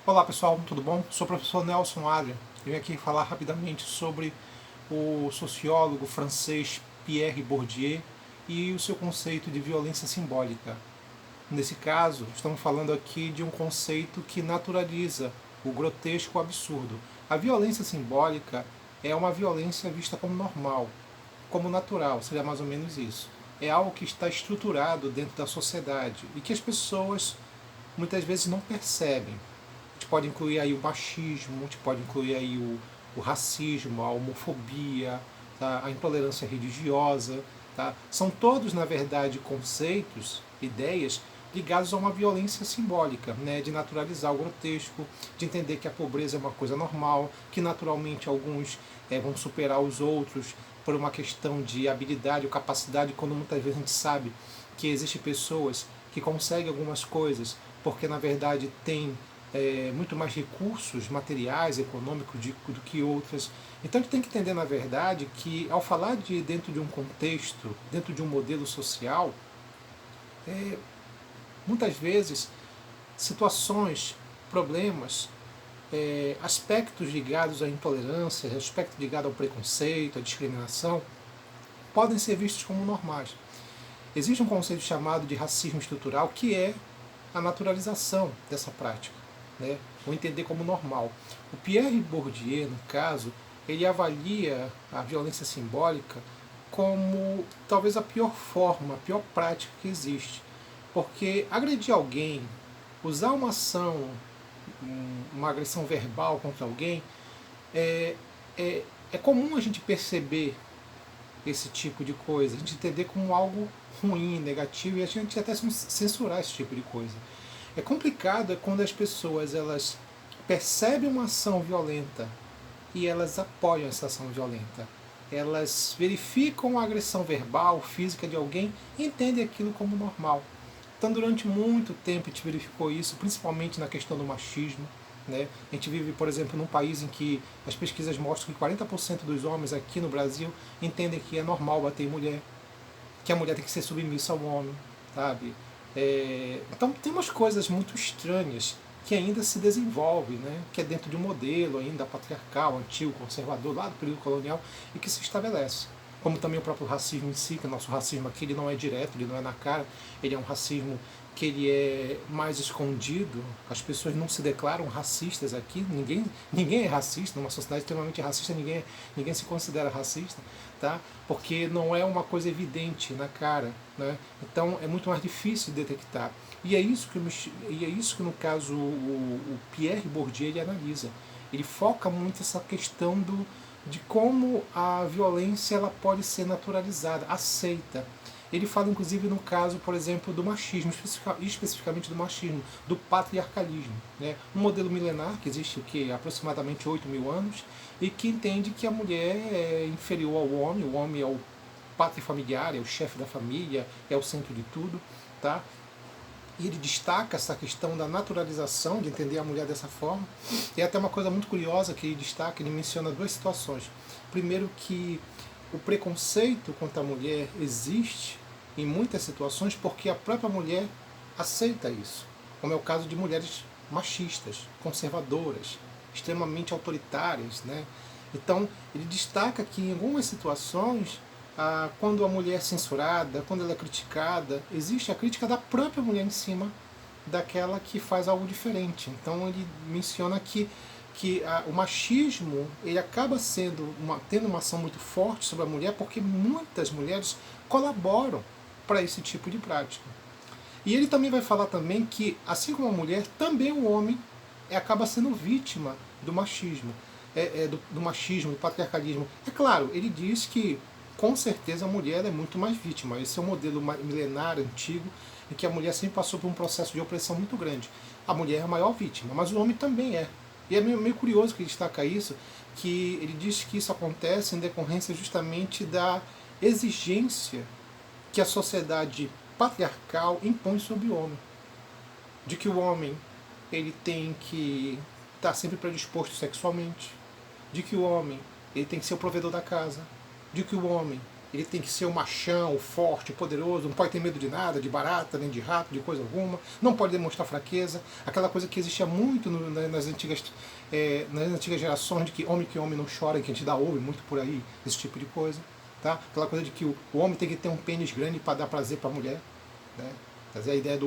Olá pessoal, tudo bom? Sou o professor Nelson Adria. Eu vim aqui falar rapidamente sobre o sociólogo francês Pierre Bourdieu e o seu conceito de violência simbólica. Nesse caso, estamos falando aqui de um conceito que naturaliza o grotesco o absurdo. A violência simbólica é uma violência vista como normal, como natural, seria mais ou menos isso. É algo que está estruturado dentro da sociedade e que as pessoas muitas vezes não percebem. A gente pode incluir aí o machismo, a gente pode incluir aí o racismo, a homofobia, tá? A intolerância religiosa. Tá? São todos, na verdade, conceitos, ideias ligados a uma violência simbólica, né? De naturalizar o grotesco, de entender que a pobreza é uma coisa normal, que naturalmente alguns vão superar os outros por uma questão de habilidade ou capacidade, quando muitas vezes a gente sabe que existem pessoas que conseguem algumas coisas porque na verdade tem muito mais recursos materiais, econômicos do que outras. Então a gente tem que entender, na verdade, que ao falar de dentro de um contexto, dentro de um modelo social, muitas vezes situações, problemas, aspectos ligados à intolerância, aspectos ligados ao preconceito, à discriminação, podem ser vistos como normais. Existe um conceito chamado de racismo estrutural, que é a naturalização dessa prática, né? Ou entender como normal. O Pierre Bourdieu, no caso, ele avalia a violência simbólica como talvez a pior forma, a pior prática que existe. Porque agredir alguém, usar uma ação, uma agressão verbal contra alguém, é, é comum a gente perceber esse tipo de coisa, a gente entender como algo ruim, negativo, e a gente até censurar esse tipo de coisa. É complicado quando as pessoas elas percebem uma ação violenta e elas apoiam essa ação violenta. Elas verificam a agressão verbal, física de alguém e entendem aquilo como normal. Então, durante muito tempo, a gente verificou isso, principalmente na questão do machismo. Né? A gente vive, por exemplo, num país em que as pesquisas mostram que 40% dos homens aqui no Brasil entendem que é normal bater em mulher, que a mulher tem que ser submissa ao homem, sabe? Então tem umas coisas muito estranhas que ainda se desenvolvem, né? Que é dentro de um modelo ainda patriarcal, antigo, conservador, lá do período colonial, e que se estabelece. Como também o próprio racismo em si, que o nosso racismo aqui ele não é direto, ele não é na cara, ele é um racismo que ele é mais escondido, as pessoas não se declaram racistas aqui, ninguém é racista, numa sociedade extremamente racista, ninguém se considera racista, tá? Porque não é uma coisa evidente na cara, né? Então é muito mais difícil de detectar. E é isso que no caso o Pierre Bourdieu ele analisa. Ele foca muito essa questão de como a violência ela pode ser naturalizada, aceita. Ele fala inclusive no caso, por exemplo, do machismo, especificamente do machismo, do patriarcalismo. Né? Um modelo milenar que existe o que, aproximadamente 8 mil anos, e que entende que a mulher é inferior ao homem, o homem é o pátria familiar, é o chefe da família, é o centro de tudo. Tá? E ele destaca essa questão da naturalização, de entender a mulher dessa forma. E até uma coisa muito curiosa que ele destaca, ele menciona duas situações. Primeiro que o preconceito contra a mulher existe em muitas situações porque a própria mulher aceita isso. Como é o caso de mulheres machistas, conservadoras, extremamente autoritárias. Né? Então, ele destaca que em algumas situações quando a mulher é censurada, quando ela é criticada, existe a crítica da própria mulher em cima daquela que faz algo diferente. Então ele menciona que o machismo ele acaba tendo uma ação muito forte sobre a mulher porque muitas mulheres colaboram para esse tipo de prática. E ele também vai falar também que, assim como a mulher, também o homem acaba sendo vítima do machismo, do machismo, do patriarcalismo. É claro, ele diz que com certeza a mulher é muito mais vítima. Esse é um modelo milenar, antigo, em que a mulher sempre passou por um processo de opressão muito grande. A mulher é a maior vítima, mas o homem também é. E é meio curioso que ele destaca isso, que ele diz que isso acontece em decorrência justamente da exigência que a sociedade patriarcal impõe sobre o homem. De que o homem ele tem que estar sempre predisposto sexualmente, de que o homem ele tem que ser o provedor da casa, de que o homem ele tem que ser o machão, o forte, o poderoso, não pode ter medo de nada, de barata, nem de rato, de coisa alguma, não pode demonstrar fraqueza, aquela coisa que existia muito nas antigas gerações, de que homem não chora, que a gente ouve muito por aí, esse tipo de coisa. Tá? Aquela coisa de que o homem tem que ter um pênis grande para dar prazer para a mulher. Né? A ideia,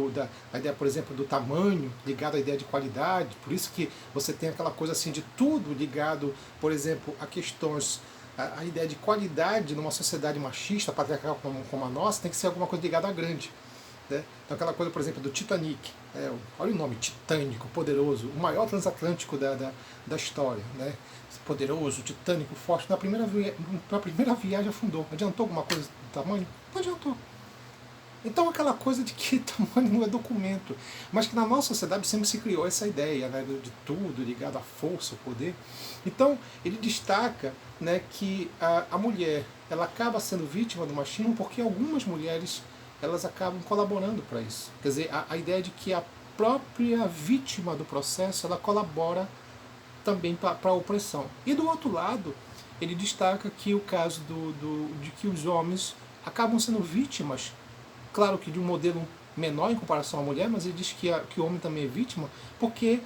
a ideia, por exemplo, do tamanho ligado à ideia de qualidade, por isso que você tem aquela coisa assim de tudo ligado, por exemplo, a questões, a ideia de qualidade numa sociedade machista, patriarcal como a nossa, tem que ser alguma coisa ligada a grande. Né? Então aquela coisa, por exemplo, do Titanic, olha o nome, titânico, poderoso, o maior transatlântico da história, né? Poderoso, titânico, forte, na primeira viagem afundou. Adiantou alguma coisa do tamanho? Não adiantou. Então aquela coisa de que tamanho não é documento, mas que na nossa sociedade sempre se criou essa ideia, né, de tudo ligado à força, ao poder. Então ele destaca, né, que a mulher ela acaba sendo vítima do machismo porque algumas mulheres elas acabam colaborando para isso. Quer dizer, a ideia de que a própria vítima do processo ela colabora também para a opressão. E do outro lado, ele destaca que o caso de que os homens acabam sendo vítimas, claro que de um modelo menor em comparação à mulher, mas ele diz que o homem também é vítima, porque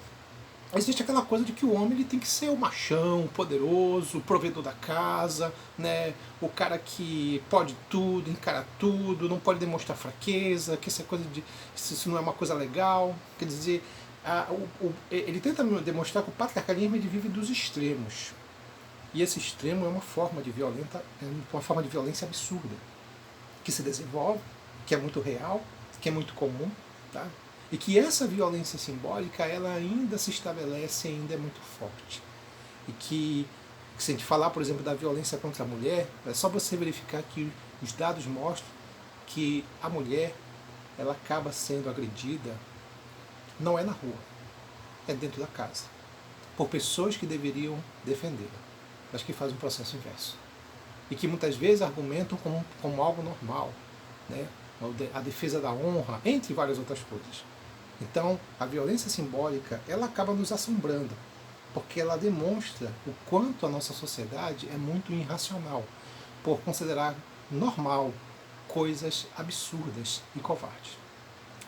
existe aquela coisa de que o homem ele tem que ser o machão, o poderoso, o provedor da casa, né? O cara que pode tudo, encara tudo, não pode demonstrar fraqueza, que essa coisa de isso não é uma coisa legal. Quer dizer, ele tenta demonstrar que o patriarcalismo ele vive dos extremos. E esse extremo é uma forma de violência absurda, que se desenvolve, que é muito real, que é muito comum, tá? E que essa violência simbólica ela ainda se estabelece, ainda é muito forte. E que, se a gente falar, por exemplo, da violência contra a mulher, é só você verificar que os dados mostram que a mulher ela acaba sendo agredida não é na rua, é dentro da casa, por pessoas que deveriam defendê-la, mas que fazem um processo inverso. E que muitas vezes argumentam como algo normal, né? A defesa da honra, entre várias outras coisas. Então, a violência simbólica, ela acaba nos assombrando, porque ela demonstra o quanto a nossa sociedade é muito irracional, por considerar normal coisas absurdas e covardes.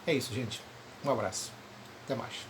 É isso, gente. Um abraço. Até mais.